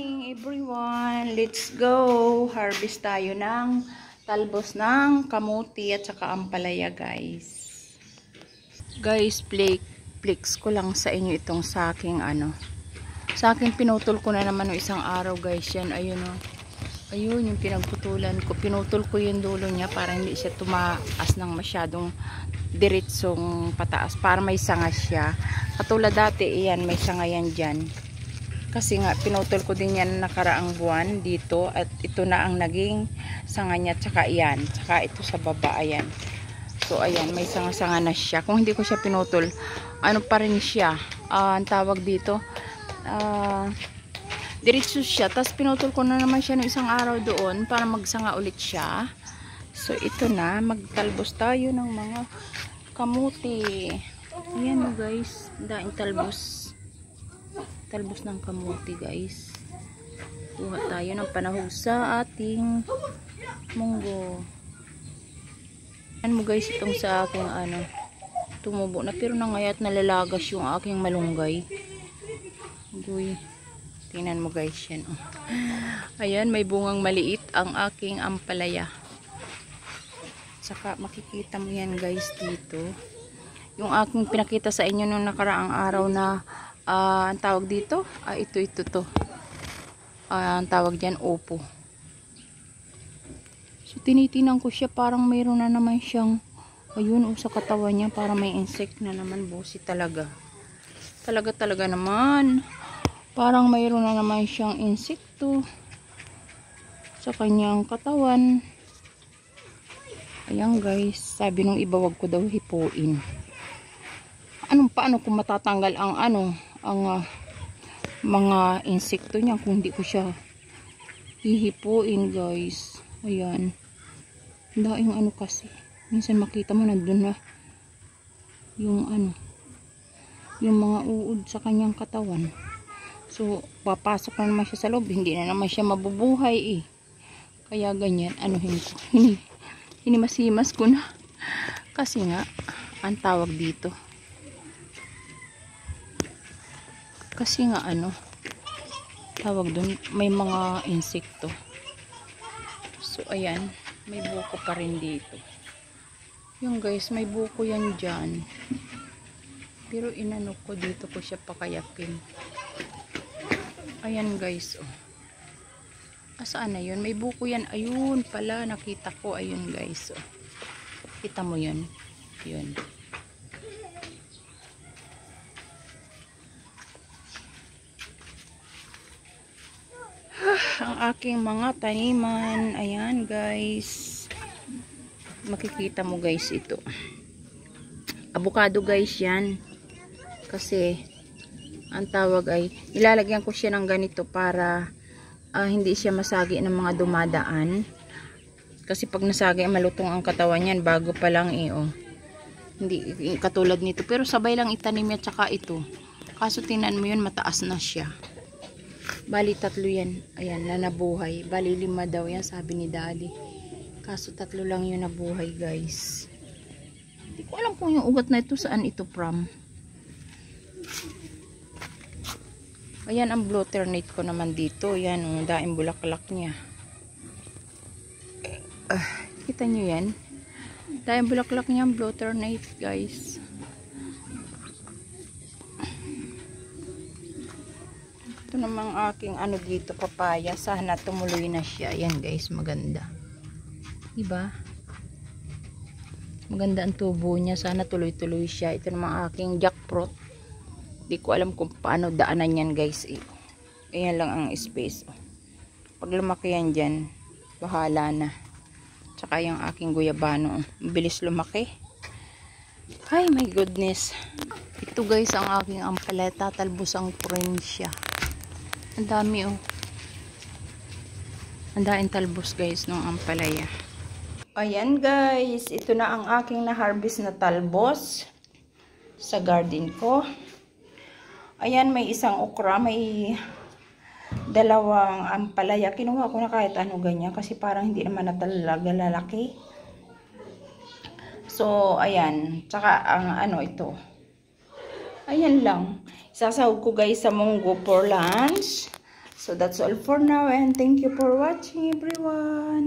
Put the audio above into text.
Everyone, let's go! Harvest tayo ng talbos ng kamuti at saka ampalaya, guys. Guys, flex ko lang sa inyo itong sa aking sa aking pinutol ko na naman ng isang araw, guys. Yan, ayun o. Ayun, yung pinagputulan ko. Pinutol ko yung dulo niya para hindi siya tumaas ng masyadong diretsong pataas. Para may sanga siya. Katulad dati, iyan, may sanga yan dyan. Kasi nga, pinutol ko din yan nakaraang buwan dito. At ito na ang naging sanga niya. Tsaka iyan. Tsaka ito sa baba, ayan. So, ayan, may sanga-sanga na siya. Kung hindi ko siya pinutol, ano pa rin siya? Ang tawag dito, diretso siya. Tapos pinutol ko na naman siya ng isang araw doon para magsanga ulit siya. So, ito na. Magtalbos tayo ng mga kamuti. Ayan mo, guys. Daing talbos. Talbos ng kamuti, guys. Kuha tayo ng panahog sa ating munggo. Ayan mo, guys, itong sa aking tumubo na pero nangayat nalalagas yung aking malunggay. Uy, tingnan mo, guys, yan. Oh. Ayan, may bungang maliit ang aking ampalaya. Saka makikita mo yan, guys, dito. Yung aking pinakita sa inyo nung nakaraang araw na ang tawag dito, ito to. Ang tawag dyan, opo. So, tinitinan ko siya, parang mayroon na naman siyang, ayun, sa katawan niya, parang may insect na naman, bossy talaga. Talaga naman. Parang mayroon na naman siyang insekto sa kanyang katawan. Ayan, guys, sabi nung iba, wag ko daw hipuin. Paano kung matatanggal ang mga insekto niya kung hindi ko siya hihipuin, guys. Ayan. Daing kasi. Minsan makita mo nandun na yung yung mga uod sa kanyang katawan. So, papasok na naman siya sa loob. Hindi na naman siya mabubuhay eh. Kaya ganyan, ko. Hinimasimas ko na. Kasi nga, ang tawag dito. Kasi nga tawag dun, may mga insekto. So, ayan, may buko pa rin dito. Yung, guys, may buko yan dyan. Pero ko dito ko siya pakayakin. Ayan, guys, oh. Asaan na yun? May buko yan. Ayun pala, nakita ko. Ayun, guys, oh. Kita mo yun? Yun. Ang aking mga taniman. Ayan, guys. Makikita mo, guys, ito. Avocado, guys, yan. Kasi, ang tawag ay, ilalagyan ko siya ng ganito para hindi siya masagi ng mga dumadaan. Kasi pag nasagi, malutong ang katawan yan. Bago pa lang oh. Hindi katulad nito. Pero sabay lang itanim yan, tsaka ito. Kaso tingnan mo yun, mataas na siya. Bali 3 yan. Ayan, na nabuhay. Bali 5 daw yan, sabi ni Daddy. Kaso 3 lang yun nabuhay, guys. Hindi ko alam kung yung ugat na ito, saan ito from. Ayan ang blotter-net ko naman dito. Ayan, daing bulaklak niya. Kita nyo yan? Daing bulaklak niya ang blotter-net, guys. Ito namang aking dito, papaya. Sana tumuloy na siya. Ayan, guys, maganda. Diba? Maganda ang tubo niya. Sana tuloy-tuloy siya. Ito namang aking jackfruit. Di ko alam kung paano daanan yan, guys. Ayan lang ang space. Pag lumaki yan dyan, bahala na. Tsaka yung aking guyabano. Bilis lumaki. Ay, my goodness. Ito, guys, ang aking ampalaya. Talbos ang siya. Ang dami, oh. Ang daing talbos, guys, ng ampalaya. Ayan, guys. Ito na ang aking na-harvest na talbos sa garden ko. Ayan, may isang okra, may 2 ampalaya. Kinuha ko na kahit ganyan kasi parang hindi naman na talaga lalaki. So, ayan. Tsaka ang ito. Ayan lang. Sasahog ko, guys, sa munggo for lunch. So that's all for now, and thank you for watching, everyone.